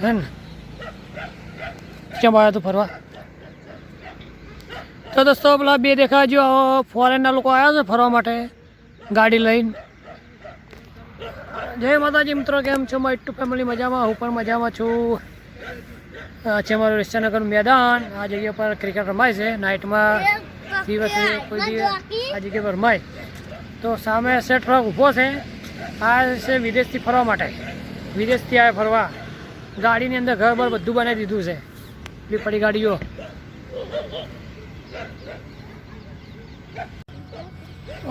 હે ને કેમ આવ્યા તું ફરવા? તો દોસ્તો પેલા બે દેખાય જો ફોરેનના લોકો આવ્યા છે ફરવા માટે ગાડી લઈને. જય માતાજી મિત્રો, કેમ છો મારી યુટ્યુબ ફેમિલી? મજામાં, હું પણ મજામાં છું. આ છે મારું રિશ્ચનગરનું મેદાન. આ જગ્યા પર ક્રિકેટ રમાય છે નાઇટમાં, દિવસે કોઈ દિવસ આ જગ્યા પર રમાય. તો સામે સેટ ટ્રક ઊભો છે, આ છે વિદેશથી ફરવા માટે. વિદેશથી આવે ફરવા, ગાડીની અંદર ઘર બર બધું બનાવી દીધું છે. એટલી પડી ગાડીઓ.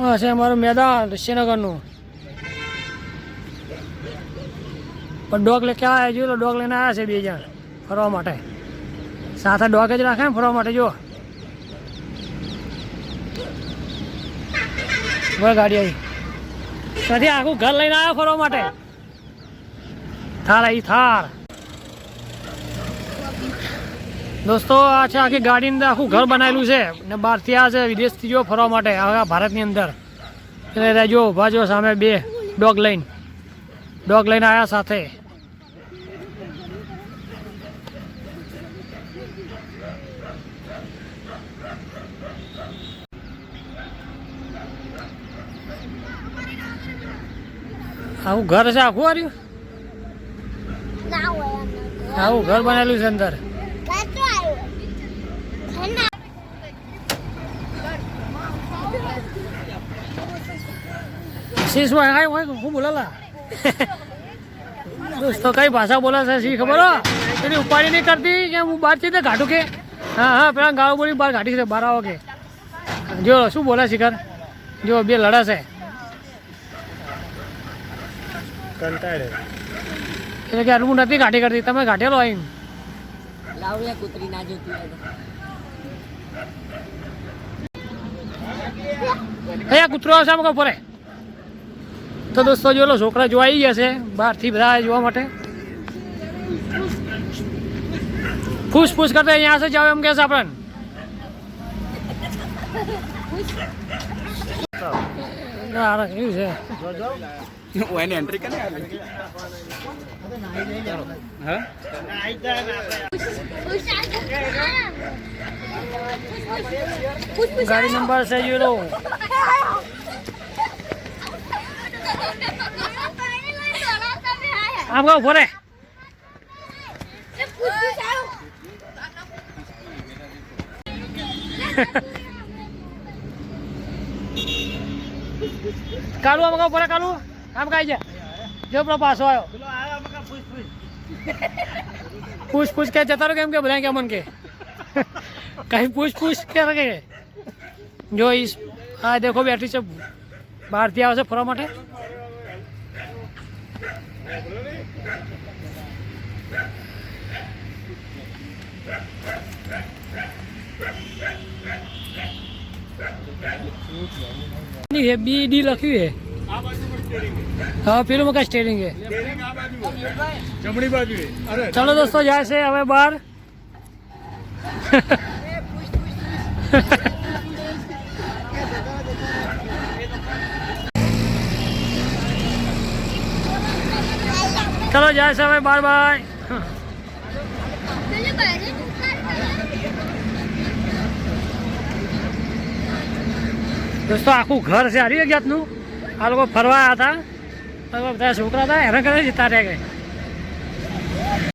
આ છે અમારું મેદાન રિશ્ચનગરનું. પણ ડોગ લે ક્યાં આવ્યા? જો ડોગ લઈને આવ્યા છે બે જણ ફરવા માટે. સાથે ડોગ જ રાખે ને ફરવા માટે. જો ગાડી આવી ત્યાંથી આખું ઘર લઈને આવ્યો ફરવા માટે. થાર આવી થાર. દોસ્તો આ છે આખી ગાડીની અંદર આખું ઘર બનાવેલું છે ને બહારથી આ છે વિદેશથી જો ફરવા માટે આખા ભારતની અંદર. એટલે જો ઊભા જો સામે બે ડોગ લઈને આવ્યા સાથે. આવું ઘર છે આખું આવ્યું, આવું ઘર બનાવેલું છે અંદર. હું બોલાલા દોસ્તો કઈ ભાષા બોલે છે શી ખબર હો? એની ઉપાડી નહીં કરતી કે હું બહાર છે ઘાટું કે હા પેલા ગાળો બોલી બહાર ઘાટી છે બાર આવો કે. જો શું બોલે શિખર? જો બે લડા છે એટલે કે આટલું નથી ઘાટી કરતી, તમે ઘાટેલો આવીને કૂતરી ના જોતી. કૂતરો આવશે આમ ફરે. તો દોસ્તો જો લો છોકરા જોવા આવી ગયા છે બહારથી બધા જોવા માટે. ફૂસ ફૂસ કરતા અહીંયા છે જાવ એમ કે છે આપણને. કેવું છે એન્ટ્રી કરે ગાડી નંબર છે યુરો. આમ કહો ફરે. કાલુ આમ કહો ફરે. કાલુ આમ કાઈ છે જો પેલો પાછો આવ્યો. પૂછ પૂછ કે જતા રહો કેમ કે બધા કે મન કે કઈ પૂછ પૂછ કે જો આ દેખો બેઠી છે બહારથી આવે છે ફરવા માટે. BD લખ્યું છે. હા પેલું મકા સ્ટેરિંગ છે જમણી બાજુ. ચાલો દોસ્તો જાય છે હવે બહાર. ચાલો જાય છે હવે બાર. બાય દોસ્તો આખું ઘર છે હારી જાતનું. આ લોકો ફરવા આવ્યા હતા, બધા છોકરા હતા હેરાન કરે જતા રહ્યા.